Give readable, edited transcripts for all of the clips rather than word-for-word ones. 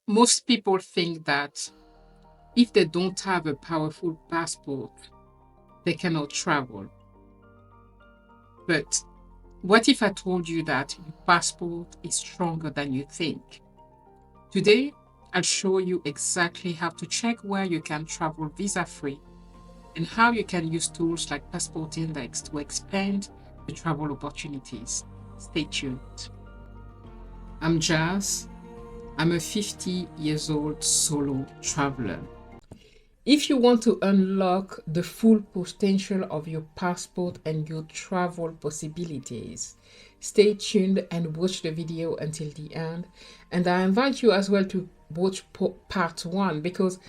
Most people think that if they don't have a powerful passport, they cannot travel. But what if I told you that your passport is stronger than you think? Today, I'll show you exactly how to check where you can travel visa free and how you can use tools like Passport Index to expand your travel opportunities. Stay tuned. I'm Jazz. I'm a 50 years old solo traveler. If you want to unlock the full potential of your passport and your travel possibilities, stay tuned and watch the video until the end. And I invite you as well to watch part one, because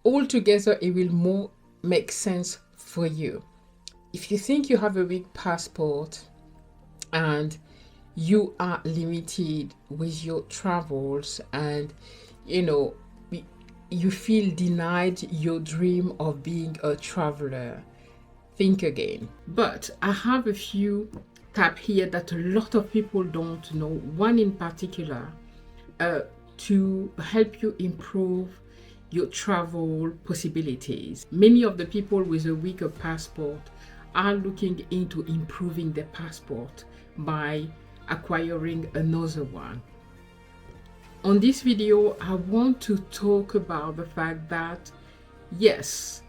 altogether it will more make sense for you. If you think you have a weak passport and you are limited with your travels, and you know you feel denied your dream of being a traveler, think again. But I have a few tabs here that a lot of people don't know, one in particular, to help you improve your travel possibilities. Many of the people with a weaker passport are looking into improving their passport by acquiring another one. On this video, I want to talk about the fact that yes,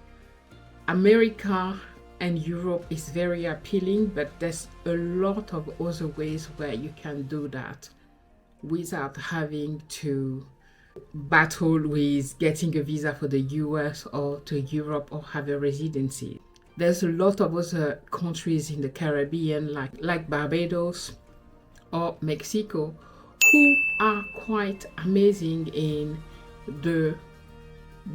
America and Europe is very appealing, but there's a lot of other ways where you can do that without having to battle with getting a visa for the US or to Europe or have a residency. There's a lot of other countries in the Caribbean, like Barbados or Mexico, who are quite amazing in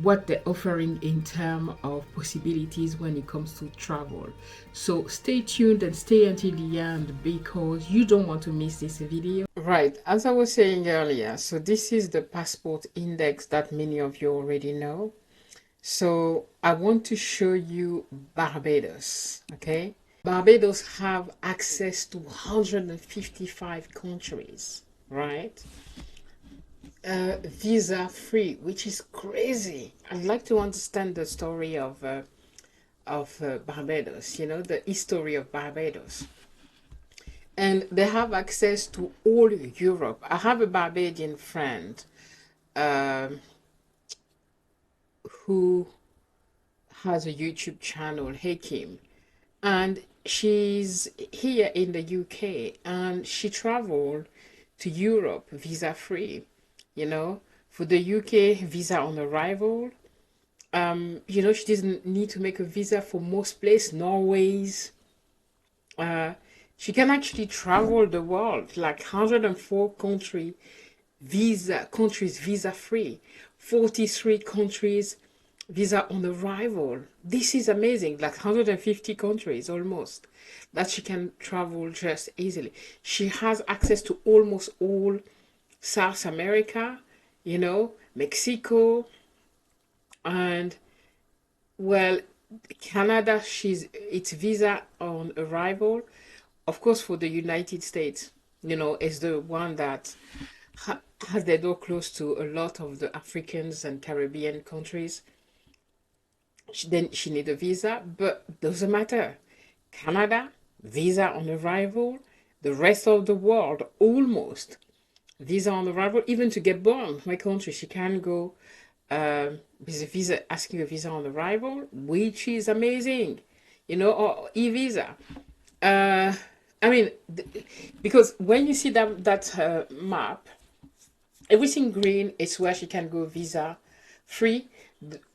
what they're offering in terms of possibilities when it comes to travel. So stay tuned and stay until the end, because you don't want to miss this video. Right, as I was saying earlier, so this is the passport index that many of you already know. So I want to show you Barbados, okay? Barbados have access to 155 countries, right? Visa free, which is crazy. I'd like to understand the story of Barbados, the history of Barbados. And they have access to all Europe. I have a Barbadian friend who has a YouTube channel, Hey Kim, and she's here in the UK, and she traveled to Europe visa free. For the UK, visa on arrival. She doesn't need to make a visa for most places. Norway's. She can actually travel the world, like 104 countries visa free, 43 countries visa on arrival. This is amazing, like 150 countries almost that she can travel just easily. She has access to almost all South America, Mexico, and well, Canada. It's visa on arrival. Of course, for the United States, is the one that has the door close to a lot of the Africans and Caribbean countries. Then she need a visa, but doesn't matter. Canada, visa on arrival. The rest of the world, almost visa on arrival. Even to get born, my country, she can go with a visa, asking a visa on arrival, which is amazing, or e-visa. Because when you see that map, everything green is where she can go visa free.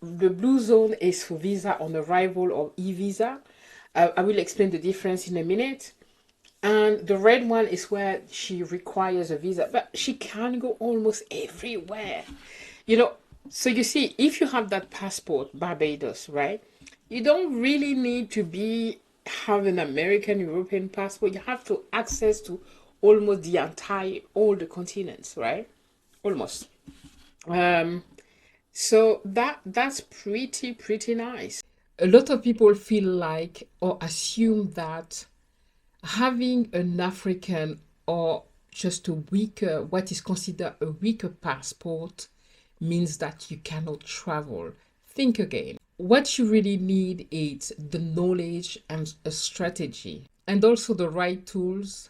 The blue zone is for visa on arrival or e-visa. I will explain the difference in a minute. And the red one is where she requires a visa, but she can go almost everywhere. So you see, if you have that passport, Barbados, right? You don't really need to have an American European passport. You have to access to almost all the continents, right? Almost. So that's pretty nice. A lot of people feel like or assume that having an African or just what is considered a weaker passport means that you cannot travel. Think again. What you really need is the knowledge and a strategy, and also the right tools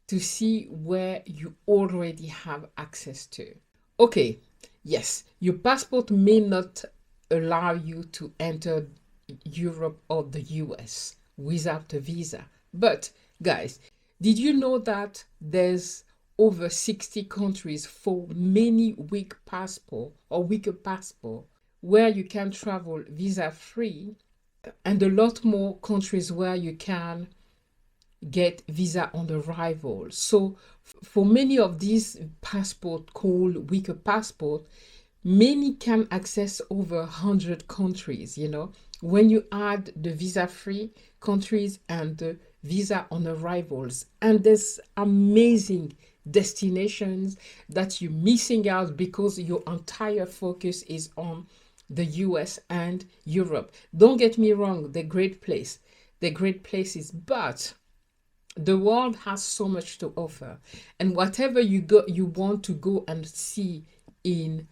to see where you already have access to. Okay, yes, your passport may not allow you to enter Europe or the US without a visa. But guys, did you know that there's over 60 countries for many weak passport or weaker passport where you can travel visa free, and a lot more countries where you can get visa on arrival. So for many of these passport called weaker passport, many can access over 100 countries, when you add the visa free countries and the visa on arrivals. And there's amazing destinations that you're missing out because your entire focus is on the US and Europe. Don't get me wrong, they're great places, but the world has so much to offer, and whatever you want to go and see in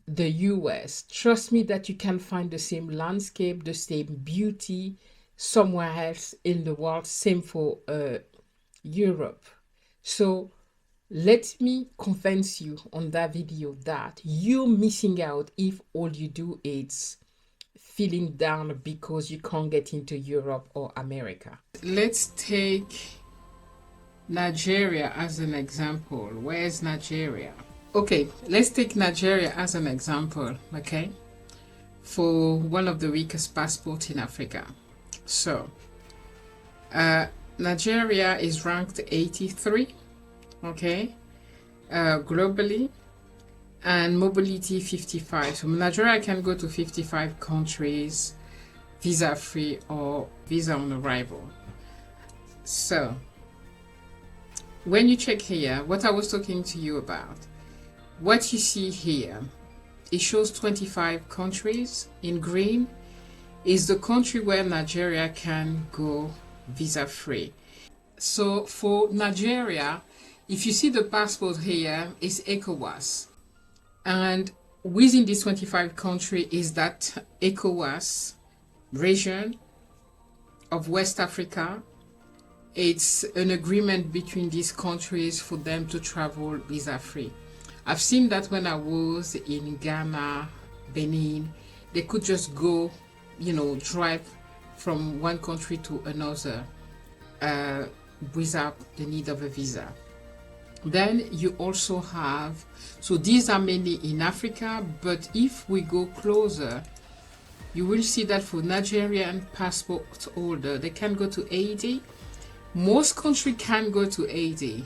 the US, trust me that you can find the same landscape, the same beauty somewhere else in the world. Same for Europe. So let me convince you on that video that you're missing out if all you do is feeling down because you can't get into Europe or America. Let's take Nigeria as an example. Where's Nigeria? Okay, let's take Nigeria as an example, okay, for one of the weakest passports in Africa. So, Nigeria is ranked 83, okay, globally, and mobility 55. So Nigeria can go to 55 countries visa free or visa on arrival. So when you check here, what I was talking to you about, what you see here, it shows 25 countries. In green is the country where Nigeria can go visa free. So for Nigeria, if you see the passport here, is ECOWAS. And within this 25 country is that ECOWAS region of West Africa. It's an agreement between these countries for them to travel visa free. I've seen that when I was in Ghana, Benin, they could just go, drive from one country to another without the need of a visa. Then you also have, so these are mainly in Africa, but if we go closer, you will see that for Nigerian passport holder, they can go to 80. Most countries can go to 80.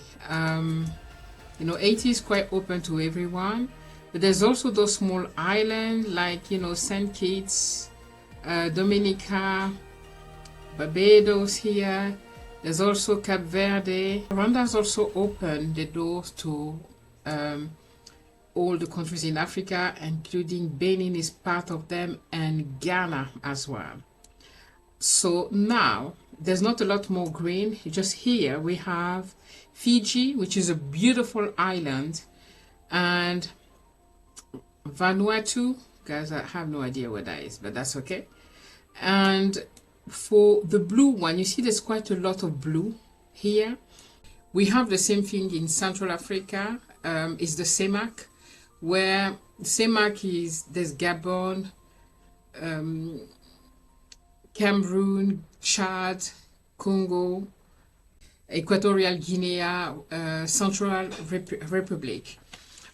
80 is quite open to everyone, but there's also those small islands like, St. Kitts, Dominica, Barbados here. There's also Cape Verde. Rwanda has also opened the doors to all the countries in Africa, including Benin is part of them, and Ghana as well. So now there's not a lot more green. Just here we have Fiji, which is a beautiful island, and Vanuatu. Guys, I have no idea what that is, but that's okay. And for the blue one, you see there's quite a lot of blue here. We have the same thing in Central Africa. Is the CEMAC, where CEMAC is, there's Gabon, Cameroon, Chad, Congo, Equatorial Guinea, Central Republic,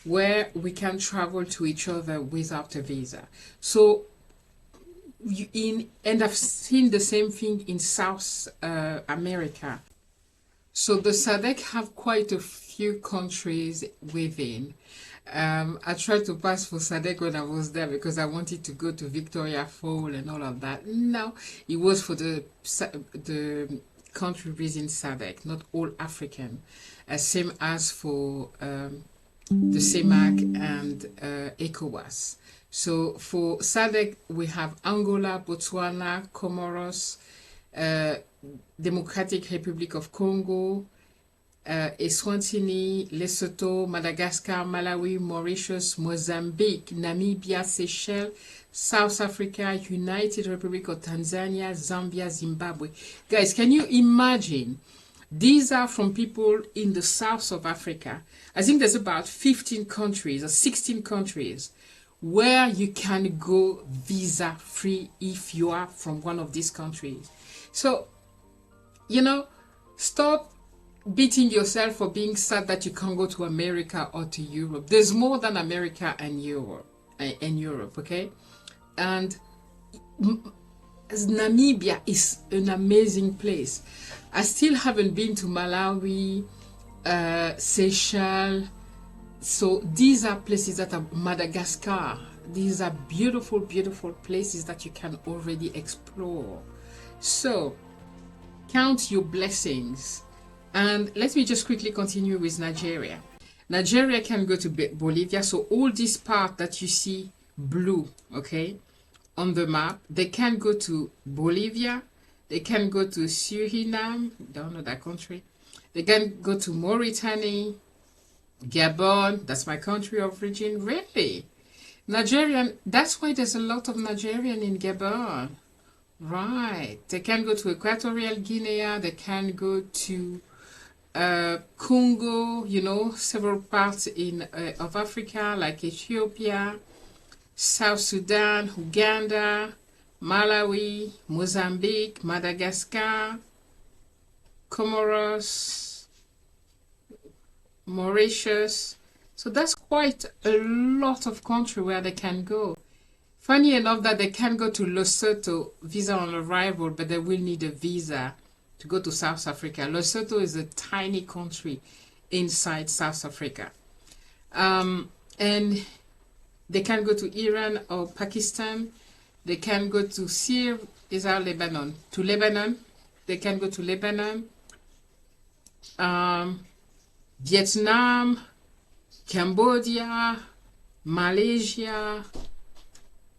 where we can travel to each other without a visa. So and I've seen the same thing in South America. So the SADC have quite a few countries within. I tried to pass for SADC when I was there because I wanted to go to Victoria Falls and all of that. No, it was for the country within SADC, not all African. Same as for the CEMAC and ECOWAS. So for SADC, we have Angola, Botswana, Comoros, Democratic Republic of Congo, Eswatini, Lesotho, Madagascar, Malawi, Mauritius, Mozambique, Namibia, Seychelles, South Africa, United Republic of Tanzania, Zambia, Zimbabwe. Guys, can you imagine? These are from people in the south of Africa. I think there's about 15 countries or 16 countries where you can go visa free if you are from one of these countries. So, you know, stop beating yourself for being sad that you can't go to America or to Europe. There's more than America and Europe, okay? And Namibia is an amazing place. I still haven't been to Malawi, Seychelles. So these are places that are Madagascar. These are beautiful, beautiful places that you can already explore. So count your blessings. And let me just quickly continue with Nigeria. Nigeria can go to Bolivia. So all this part that you see blue, okay, on the map, they can go to Bolivia. They can go to Suriname. Don't know that country. They can go to Mauritania, Gabon. That's my country of origin. Really? Nigerian. That's why there's a lot of Nigerian in Gabon. Right. They can go to Equatorial Guinea. They can go to Congo, you know, several parts of Africa like Ethiopia, South Sudan, Uganda, Malawi, Mozambique, Madagascar, Comoros, Mauritius. So that's quite a lot of country where they can go. Funny enough that they can go to Lesotho, visa on arrival, but they will need a visa to go to South Africa. Lesotho is a tiny country inside South Africa. And they can go to Iran or Pakistan. They can go to Syria, Lebanon. To Lebanon. They can go to Lebanon. Vietnam, Cambodia, Malaysia.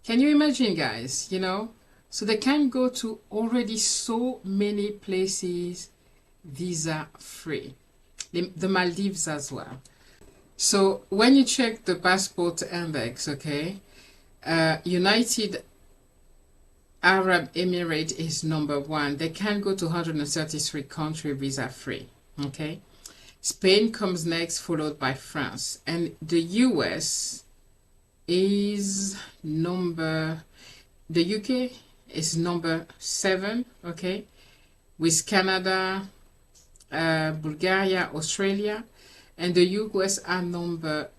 Can you imagine, guys? You know? So they can go to already so many places visa free. The Maldives as well. So when you check the passport index, okay, United Arab Emirates is number 1. They can go to 133 countries visa free. Okay. Spain comes next, followed by France. And the US is the UK is number 7, okay, with Canada, Bulgaria, Australia, and the US are number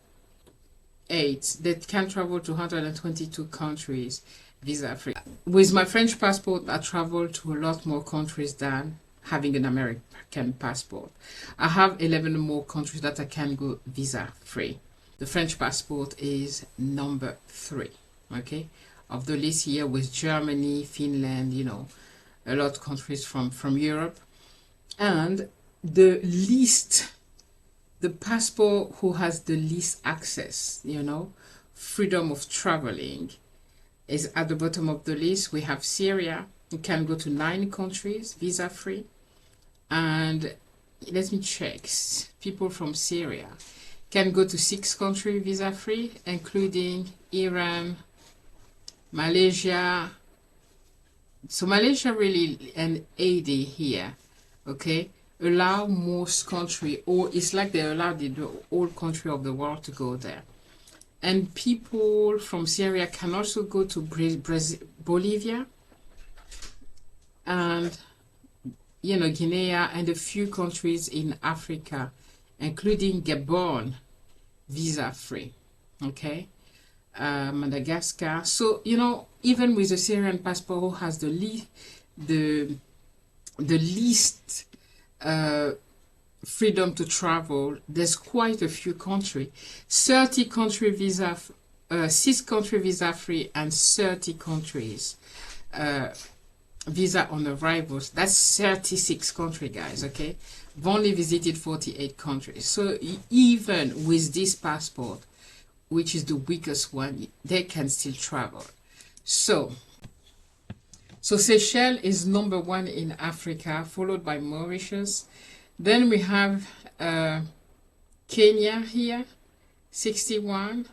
8. They can travel to 122 countries visa free. With my French passport, I travel to a lot more countries than having an American passport. I have 11 more countries that I can go visa free. The French passport is number 3, okay, of the list here, with Germany, Finland, you know, a lot of countries from Europe. And the passport who has the least access, you know, freedom of traveling, is at the bottom of the list. We have Syria. You can go to 9 countries visa free. And let me check, people from Syria can go to 6 countries visa free, including Iran, Malaysia. So Malaysia really and AD here, okay, allow most country, or it's like they allow the whole country of the world to go there. And people from Syria can also go to Bolivia and, you know, Guinea, and a few countries in Africa, including Gabon, visa free, okay, Madagascar. So, you know, even with the Syrian passport, who has the least freedom to travel, there's quite a few countries. 30 country visa, 6 country visa free, and 30 countries visa on arrivals. That's 36 countries, guys, okay? I've only visited 48 countries. So even with this passport, which is the weakest one, they can still travel. So Seychelles is number 1 in Africa, followed by Mauritius. Then we have uh, Kenya here, 61,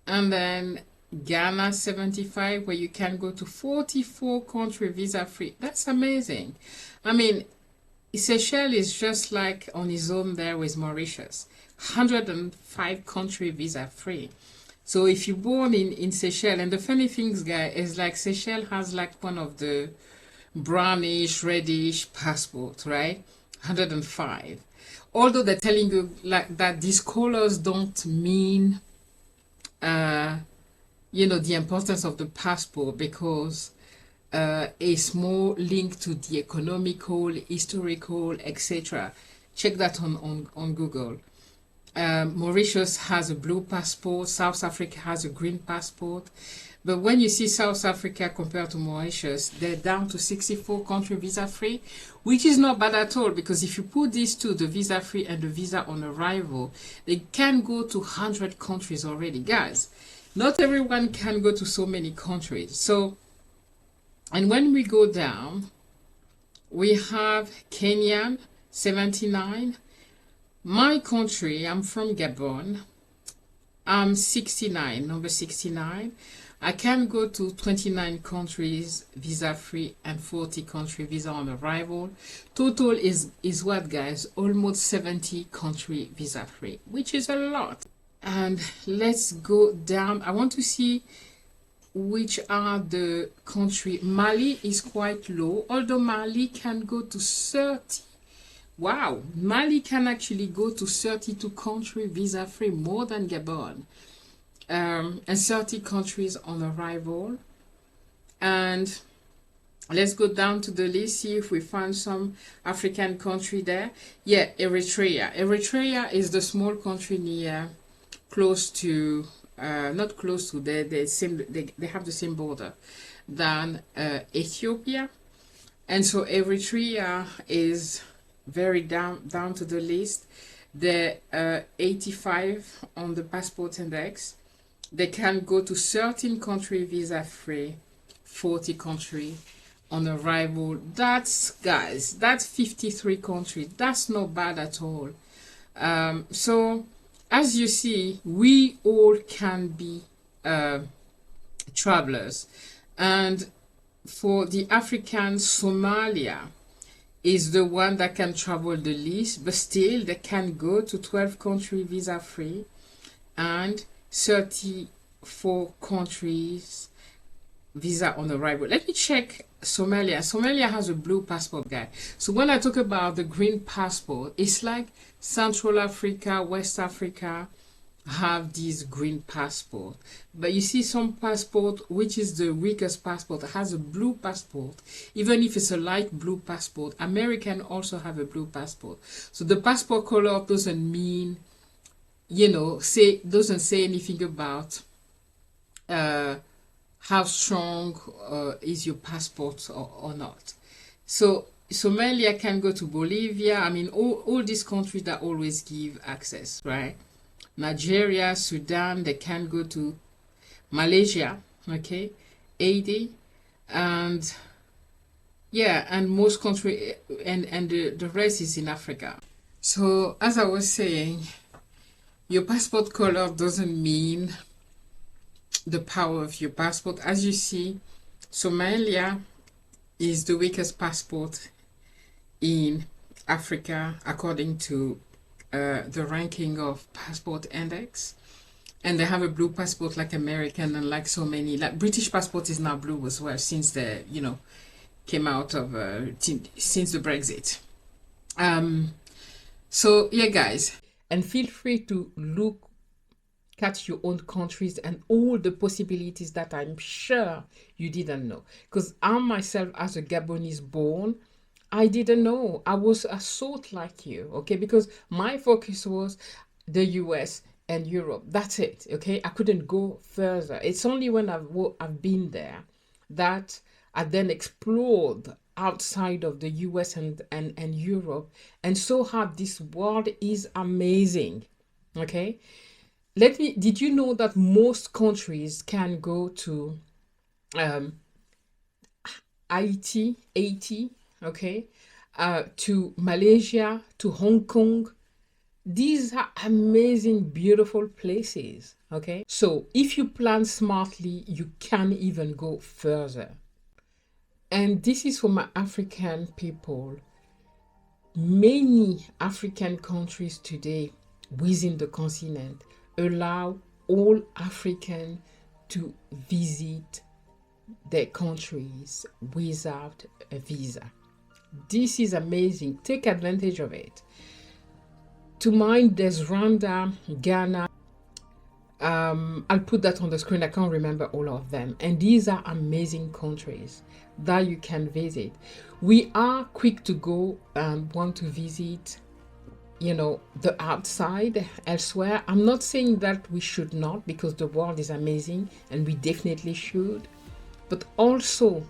and then Ghana 75, where you can go to 44 country visa free. That's amazing. I mean, Seychelles is just like on his own there with Mauritius, 105 country visa free. So if you're born in Seychelles, and the funny things, guy, is like Seychelles has like one of the brownish, reddish passport, right? 105. Although they're telling you like that these colors don't mean uh the importance of the passport, because it's more linked to the economical, historical, etc. Check that on Google. Mauritius has a blue passport, South Africa has a green passport. But when you see South Africa compared to Mauritius, they're down to 64 country visa free, which is not bad at all, because if you put these two, the visa free and the visa on arrival, they can go to 100 countries already. Guys, not everyone can go to so many countries. So, and when we go down, we have Kenyan, 79. My country, I'm from Gabon. I'm 69, number 69. I can go to 29 countries visa free and 40 country visa on arrival. Total is what, guys? Almost 70 country visa free, which is a lot. And let's go down. I want to see which are the country. Mali is quite low, although Mali can go to 30. Wow, Mali can actually go to 32 country visa free, more than Gabon, and 30 countries on arrival. And let's go down to the list, see if we find some African country there. Yeah, Eritrea. Eritrea is the small country near, close to, not close to, they have the same border than Ethiopia. And so Eritrea is very down to the list. They're 85 on the passport index. They can go to 13 country visa free, 40 country on arrival. That's, guys, that's 53 countries. That's not bad at all. So as you see, we all can be travelers. And for the African, Somalia is the one that can travel the least, but still they can go to 12 country visa free and 34 countries visa on arrival. Let me check Somalia. Somalia has a blue passport, guy. So when I talk about the green passport, it's like Central Africa, West Africa have this green passport. But you see some passport, which is the weakest passport, has a blue passport. Even if it's a light blue passport, American also have a blue passport. So the passport color doesn't mean, doesn't say anything about how strong is your passport or not. So Somalia can go to Bolivia. I mean, all these countries that always give access, right? Nigeria, Sudan, they can go to Malaysia, okay, 80, and yeah, and most country, and the rest is in Africa. So as I was saying, your passport color doesn't mean the power of your passport. As you see, Somalia is the weakest passport in Africa according to the ranking of passport index, and they have a blue passport like American, and like so many, like British passport is now blue as well since the came out of since the Brexit. So yeah, guys, and feel free to look at your own countries and all the possibilities that I'm sure you didn't know, because I myself, as a Gabonese born, I didn't know. I was a sort like you, okay? Because my focus was the US and Europe. That's it, okay? I couldn't go further. It's only when I've been there that I then explored outside of the US and Europe, and so how this world is amazing, okay? Did you know that most countries can go to 80, okay, to Malaysia, to Hong Kong, These are amazing, beautiful places. Okay. So if you plan smartly, you can even go further. And this is for my African people. Many African countries today within the continent allow all African to visit their countries without a visa. This is amazing. Take advantage of it. To mine, there's Rwanda, Ghana. I'll put that on the screen. I can't remember all of them. And these are amazing countries that you can visit. We are quick to go and want to visit, the outside elsewhere. I'm not saying that we should not, because the world is amazing and we definitely should. But also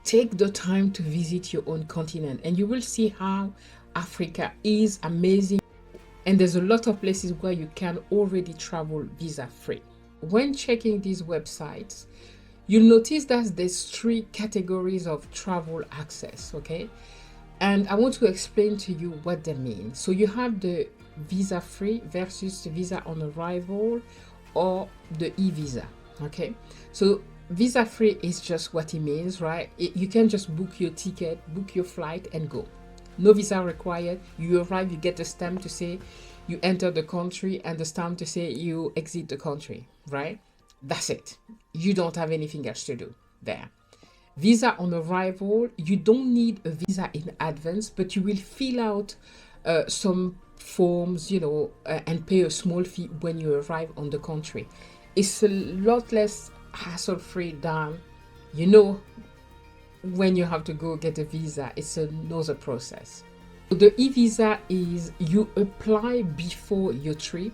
take the time to visit your own continent, and you will see how Africa is amazing. And there's a lot of places where you can already travel visa free. When checking these websites, you'll notice that there's three categories of travel access, okay? And I want to explain to you what they mean. So you have the visa free versus the visa on arrival, or the e-visa, okay? So visa free is just what it means, right? You can just book your ticket, book your flight, and go. No visa required. You arrive, you get a stamp to say you enter the country, and the stamp to say you exit the country, right? That's it. You don't have anything else to do there. Visa on arrival, you don't need a visa in advance, but you will fill out some forms, and pay a small fee when you arrive on the country. It's a lot less hassle-free than, when you have to go get a visa. It's another process. The e-visa is you apply before your trip,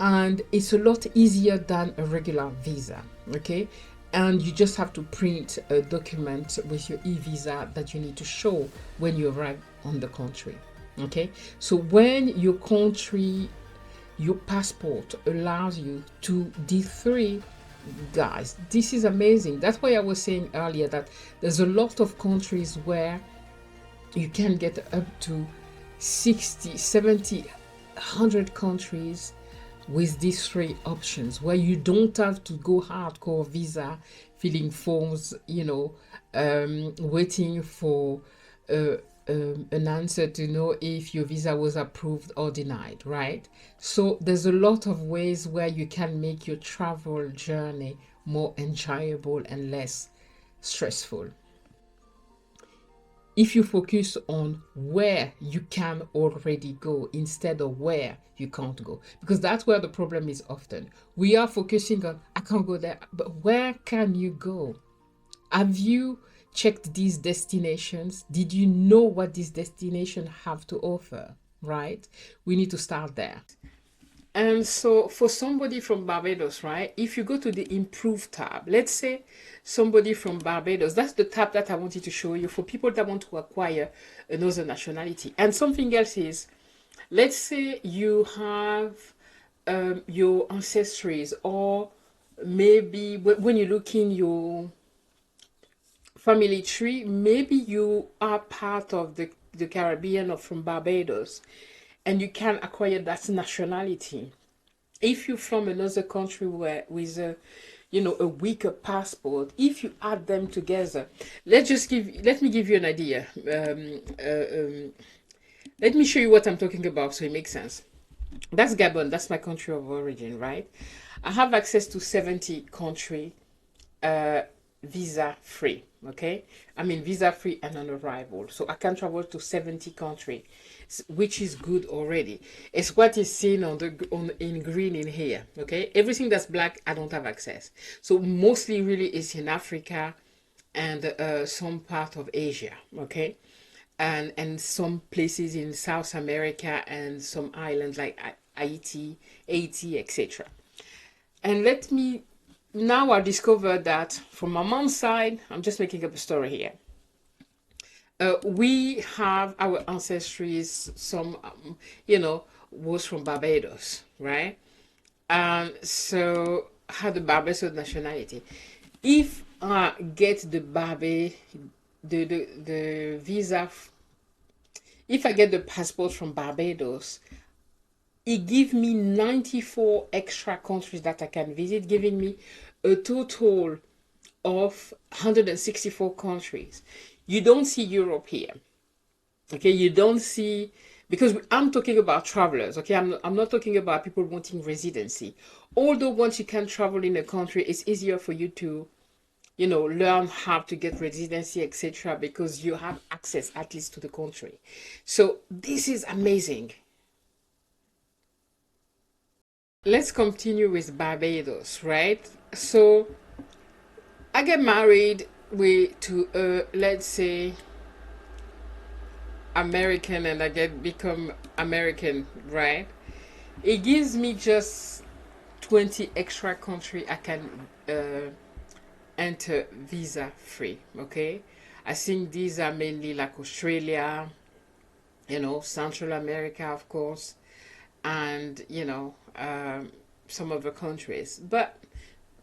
and it's a lot easier than a regular visa, okay? And you just have to print a document with your e-visa that you need to show when you arrive on the country, okay? So when your country, your passport allows you to D3, guys, this is amazing. That's why I was saying earlier that there's a lot of countries where you can get up to 60, 70, 100 countries with these three options, where you don't have to go hardcore visa, filling forms, waiting for an answer to know if your visa was approved or denied, right? So there's a lot of ways where you can make your travel journey more enjoyable and less stressful if you focus on where you can already go instead of where you can't go, because that's where the problem is. Often we are focusing on, I can't go there, but where can you go? Have you checked these destinations? Did you know what these destinations have to offer, right? We need to start there. And so for somebody from Barbados, right, if you go to the improve tab, let's say somebody from Barbados, that's the tab that I wanted to show you for people that want to acquire another nationality. And something else is, let's say you have your ancestries, or maybe when you look in your family tree, maybe you are part of the Caribbean or from Barbados, and you can acquire that nationality. If you're from another country where with a weaker passport, if you add them together, let me give you an idea. Let me show you what I'm talking about so it makes sense. That's Gabon. That's my country of origin, right? I have access to 70 country visa free. Okay, I mean visa free and on arrival, so I can travel to 70 country, which is good already. It's what is seen in green in here. Okay, everything that's black I don't have access, so mostly really is in Africa and some part of Asia. Okay, and some places in South America and some islands like Haiti, etc. And let me now, I discovered that from my mom's side, I'm just making up a story here. We have our ancestries, some, was from Barbados, right? So had the Barbados nationality. If I get the visa, if I get the passport from Barbados, It gives me 94 extra countries that I can visit, giving me a total of 164 countries. You don't see Europe here. Okay, you don't see, because I'm talking about travelers. Okay, I'm not talking about people wanting residency. Although once you can travel in a country, it's easier for you to, learn how to get residency, etc., because you have access at least to the country. So this is amazing. Let's continue with Barbados, right? So I get married to let's say American, and I get become American, right? It gives me just 20 extra country I can enter visa free. Okay, I think these are mainly like Australia, Central America, of course, and some other countries, but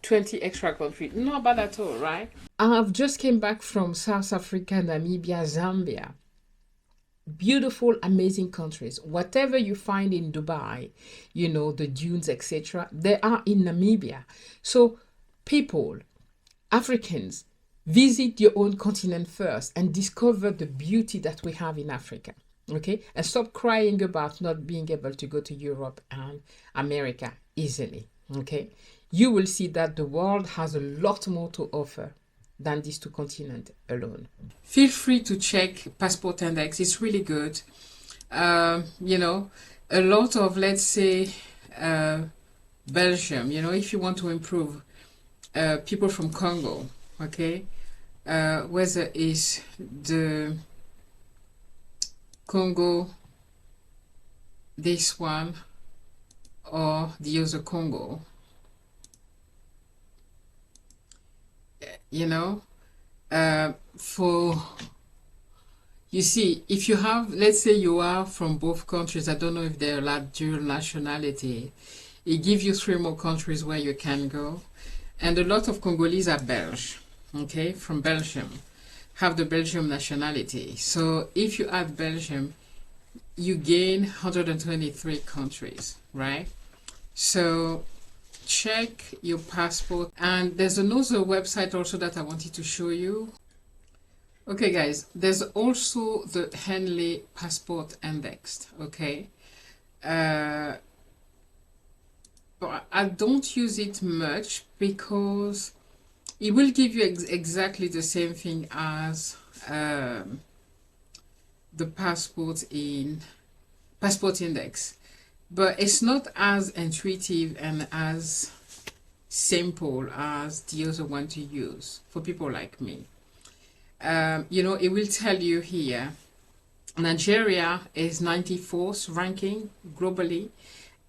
20 extra countries, not bad at all, right? I've just came back from South Africa, Namibia, Zambia. Beautiful, amazing countries. Whatever you find in Dubai, the dunes, etc., they are in Namibia. So people, Africans, visit your own continent first and discover the beauty that we have in Africa. Okay, and stop crying about not being able to go to Europe and America easily. Okay, you will see that the world has a lot more to offer than these two continents alone. Feel free to check Passport Index. It's really good. A lot of, let's say, Belgium, if you want to improve, people from Congo, okay, whether it's the Congo, this one, or the other Congo, for, you see, if you have, let's say you are from both countries, I don't know if they're like dual nationality, it gives you 3 more countries where you can go. And a lot of Congolese are Belge, okay, from Belgium, have the Belgium nationality. So if you add Belgium, you gain 123 countries, right? So check your passport. And there's another website also that I wanted to show you. Okay, guys, there's also the Henley Passport Index, okay? But I don't use it much because it will give you exactly the same thing as the passport index, but it's not as intuitive and as simple as the other one to use for people like me. It will tell you here Nigeria is 94th ranking globally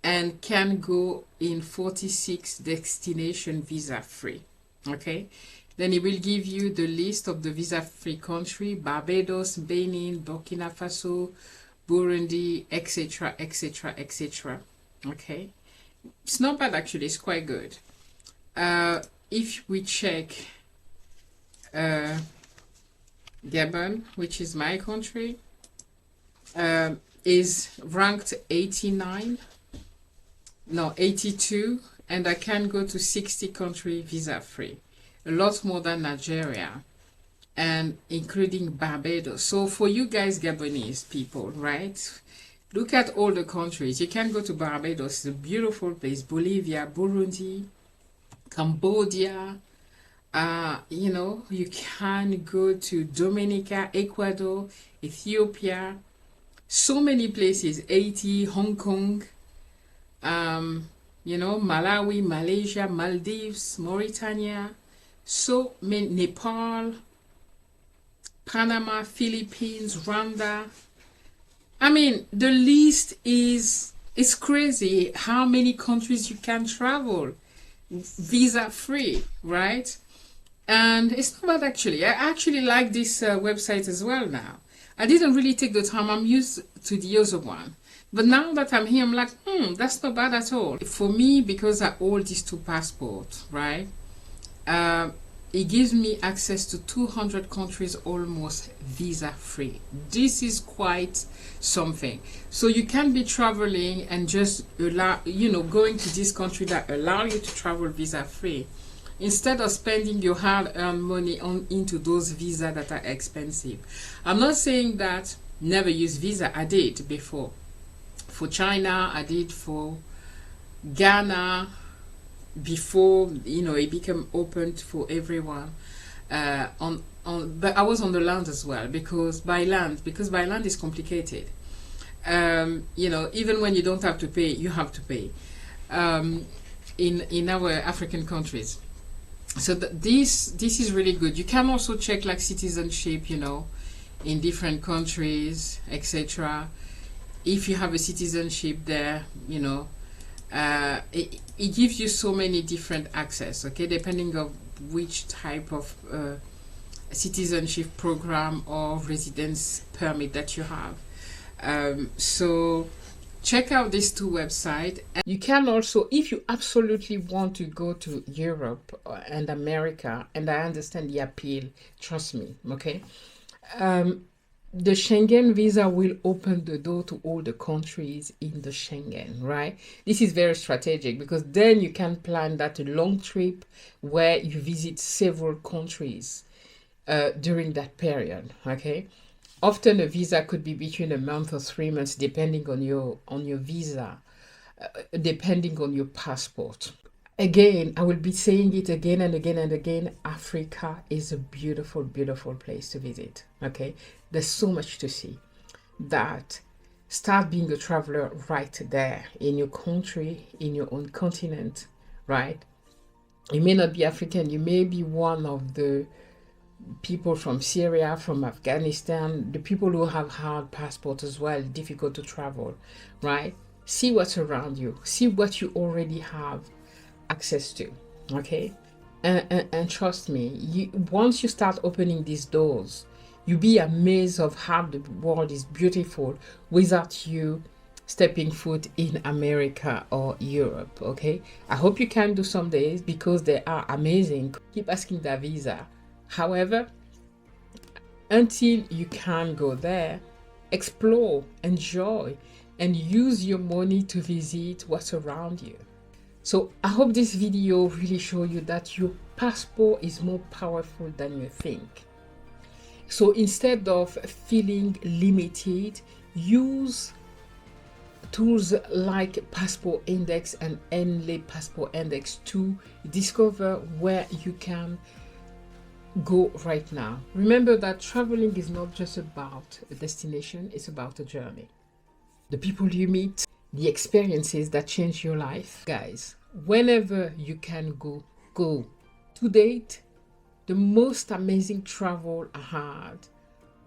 and can go in 46 destination visa free. Okay, then it will give you the list of the visa free country: Barbados, Benin, Burkina Faso, Burundi, etc., etc., etc. Okay, it's not bad actually, it's quite good. If we check Gabon, which is my country, is ranked 82, and I can go to 60 country visa free, a lot more than Nigeria, and including Barbados. So for you guys Gabonese people, right, look at all the countries. You can go to Barbados, it's a beautiful place, Bolivia, Burundi, Cambodia, you can go to Dominica, Ecuador, Ethiopia, so many places, Haiti, Hong Kong, Malawi, Malaysia, Maldives, Mauritania, so many, Nepal, Panama, Philippines, Rwanda. I mean, the list is, it's crazy how many countries you can travel visa free, right? And it's not bad actually. I actually like this website as well now. I didn't really take the time. I'm used to the other one. But now that I'm here, I'm like, that's not bad at all. For me, because I hold these two passports, right? it gives me access to 200 countries almost visa free. This is quite something. So you can be traveling and just allow, going to this country that allow you to travel visa free, instead of spending your hard-earned money on into those visas that are expensive. I'm not saying that never use visa. I did before. For China, I did for Ghana, before it became open for everyone. But I was on the land as well, because by land is complicated. Even when you don't have to pay, you have to pay. In our African countries, so this is really good. You can also check like citizenship, in different countries, etc. If you have a citizenship there, it gives you so many different access, okay, depending on which type of citizenship program or residence permit that you have. So check out these two websites. You can also, if you absolutely want to go to Europe and America, and I understand the appeal, trust me, okay, the Schengen visa will open the door to all the countries in the Schengen, right? This is very strategic, because then you can plan that long trip where you visit several countries during that period, okay? Often a visa could be between a month or 3 months, depending on your visa, depending on your passport. Again, I will be saying it again and again and again. Africa is a beautiful, beautiful place to visit. Okay, there's so much to see. That start being a traveler right there in your country, in your own continent, right? You may not be African. You may be one of the people from Syria, from Afghanistan, the people who have hard passports as well, difficult to travel, right? See what's around you. See what you already have access to, okay? And trust me, once you start opening these doors, you'll be amazed of how the world is beautiful without you stepping foot in America or Europe, okay? I hope you can do some days, because they are amazing. Keep asking that visa. However, until you can go there, explore, enjoy, and use your money to visit what's around you. So I hope this video really shows you that your passport is more powerful than you think. So instead of feeling limited, use tools like Passport Index and Henley Passport Index to discover where you can go right now. Remember that traveling is not just about a destination, it's about a journey. The people you meet, the experiences that change your life. Guys, whenever you can go, go. To date, the most amazing travel I had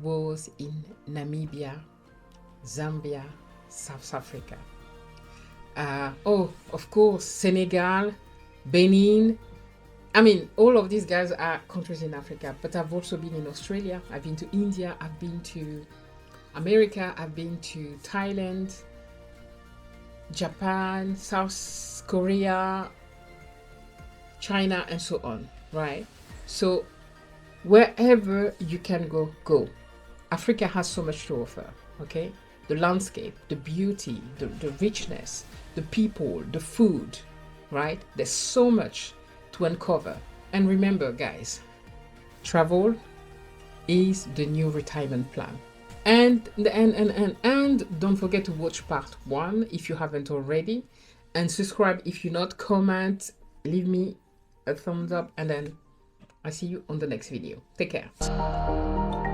was in Namibia, Zambia, South Africa. Of course, Senegal, Benin. I mean, all of these guys are countries in Africa, but I've also been in Australia, I've been to India, I've been to America, I've been to Thailand, Japan, South Korea, China, and so on, right? So wherever you can go, go. Africa has so much to offer, okay? The landscape, the beauty, the richness, the people, the food, right? There's so much to uncover. And remember, guys, travel is the new retirement plan. And don't forget to watch part 1 if you haven't already, and subscribe if you're not. Comment, leave me a thumbs up, and then I'll see you on the next video. Take care.